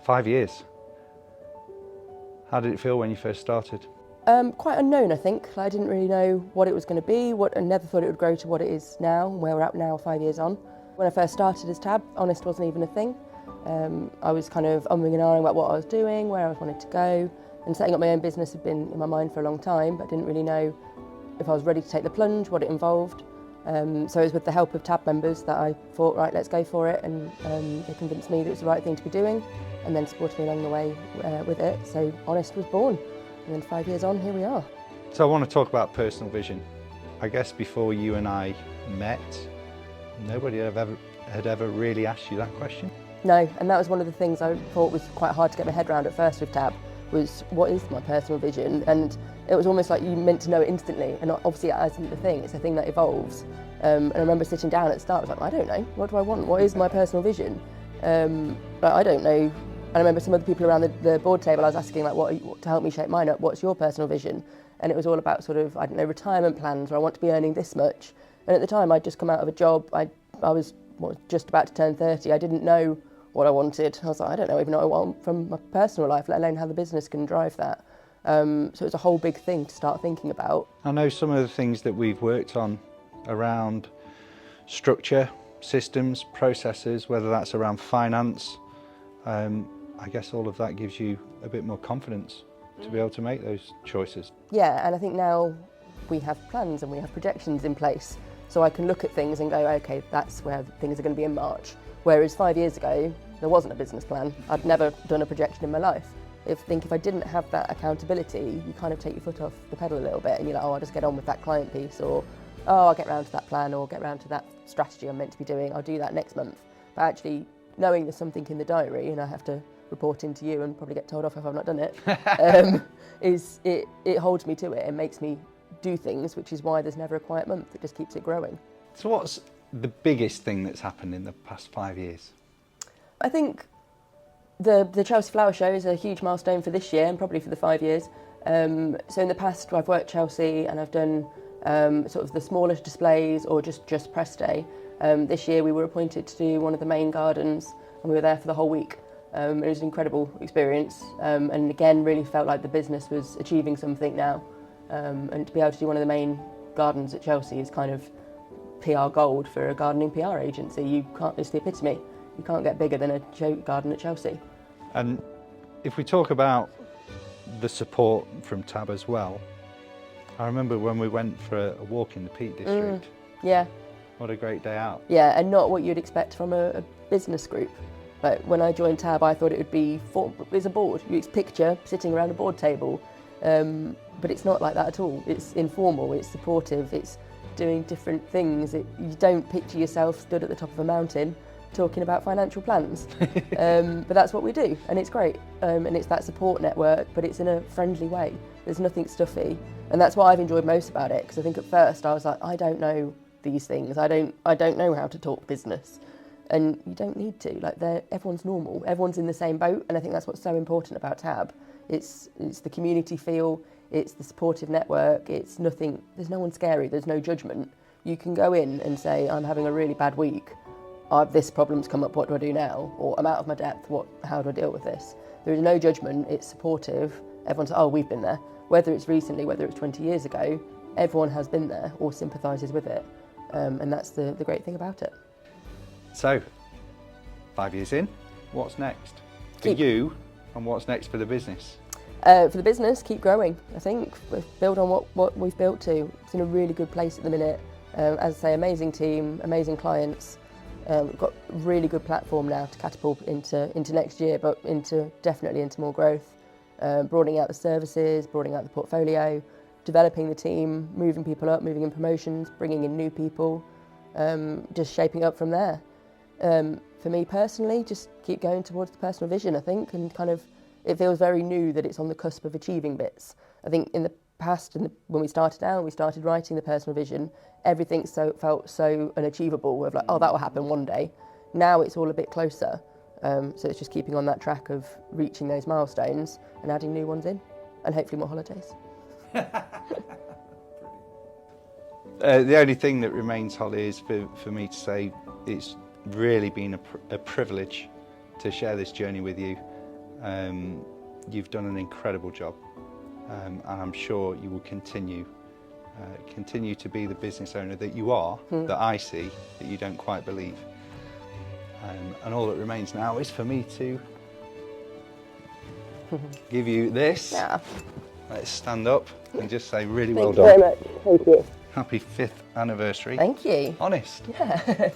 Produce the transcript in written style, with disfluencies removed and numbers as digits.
5 years. How did it feel when you first started? Quite unknown, I think. I didn't really know what it was going to be. I never thought it would grow to what it is now, where we're at now 5 years on. When I first started as Tab, honest wasn't even a thing. I was kind of umming and ahhing about what I was doing, where I wanted to go, and setting up my own business had been in my mind for a long time, but I didn't really know if I was ready to take the plunge, what it involved. So it was with the help of Tab members that I thought, right, let's go for it, and they convinced me that it was the right thing to be doing, and then supported me along the way with it. So Honest was born, and then 5 years on, here we are. So I want to talk about personal vision. I guess before you and I met, nobody had ever really asked you that question. No, and that was one of the things I thought was quite hard to get my head around at first with Tab, was what is my personal vision? And it was almost like you meant to know it instantly, and obviously it isn't the thing, it's a thing that evolves. And I remember sitting down at the start, I was like, I don't know, what do I want? What is my personal vision? But I don't know. I remember some other people around the board table, I was asking like, what to help me shape mine up, what's your personal vision? And it was all about sort of, I don't know, retirement plans, or I want to be earning this much. And at the time I'd just come out of a job, I was just about to turn 30, I didn't know what I wanted. I was like, I don't even know what I want from my personal life, let alone how the business can drive that. So it was a whole big thing to start thinking about. I know some of the things that we've worked on around structure, systems, processes, whether that's around finance. I guess all of that gives you a bit more confidence to be able to make those choices. Yeah, and I think now we have plans and we have projections in place, so I can look at things and go, okay, that's where things are going to be in March. Whereas 5 years ago, there wasn't a business plan. I'd never done a projection in my life. If I didn't have that accountability, you kind of take your foot off the pedal a little bit, and you're like, oh, I'll just get on with that client piece, or oh, I'll get round to that plan, or get round to that strategy I'm meant to be doing, I'll do that next month. But actually, knowing there's something in the diary and I have to report into you and probably get told off if I've not done it, it holds me to it and makes me do things, which is why there's never a quiet month. It just keeps it growing. So what's the biggest thing that's happened in the past 5 years? I think the Chelsea Flower Show is a huge milestone for this year and probably for the 5 years. So in the past I've worked Chelsea and I've done sort of the smaller displays or just press day. This year we were appointed to do one of the main gardens and we were there for the whole week. It was an incredible experience, and again really felt like the business was achieving something now, and to be able to do one of the main gardens at Chelsea is kind of PR gold for a gardening PR agency. It's the epitome. You can't get bigger than a garden at Chelsea. And if we talk about the support from Tab as well, I remember when we went for a walk in the Peak District. Yeah. What a great day out. Yeah, and not what you'd expect from a business group. Like when I joined Tab, I thought it would be it's a board. You picture sitting around a board table, but it's not like that at all. It's informal, it's supportive, it's doing different things. You don't picture yourself stood at the top of a mountain talking about financial plans, but that's what we do, and it's great. And it's that support network, but it's in a friendly way. There's nothing stuffy, and that's what I've enjoyed most about it. Because I think at first I was like, I don't know these things. I don't know how to talk business. And you don't need to. Like, everyone's normal. Everyone's in the same boat, and I think that's what's so important about Tab. It's the community feel. It's the supportive network. It's nothing. There's no one scary. There's no judgment. You can go in and say, I'm having a really bad week. This problem's come up. What do I do now? Or I'm out of my depth. How do I deal with this? There is no judgment. It's supportive. Everyone's like, oh, we've been there. Whether it's recently, whether it's 20 years ago, everyone has been there or sympathises with it, and that's the great thing about it. So, 5 years in, what's next for you, and what's next for the business? For the business, keep growing. I think build on what we've built to. It's in a really good place at the minute. As I say, amazing team, amazing clients. We've got a really good platform now to catapult into next year, but definitely into more growth. Broadening out the services, broadening out the portfolio, developing the team, moving people up, moving in promotions, bringing in new people, just shaping up from there. For me personally, just keep going towards the personal vision, I think, and kind of, it feels very new that it's on the cusp of achieving bits. I think in the past, when we started out, we started writing the personal vision, everything felt so unachievable, of like, oh, that will happen one day. Now it's all a bit closer, so it's just keeping on that track of reaching those milestones and adding new ones in, and hopefully more holidays. The only thing that remains, Holly, is for me to say it's really been a privilege to share this journey with you, You've done an incredible job, and I'm sure you will continue to be the business owner that you are, that I see, that you don't quite believe. And all that remains now is for me to give you this. Yeah. Let's stand up and just say really Thank well you done. very much. Thank you. Happy 5th anniversary. Thank you. Honest. Yeah.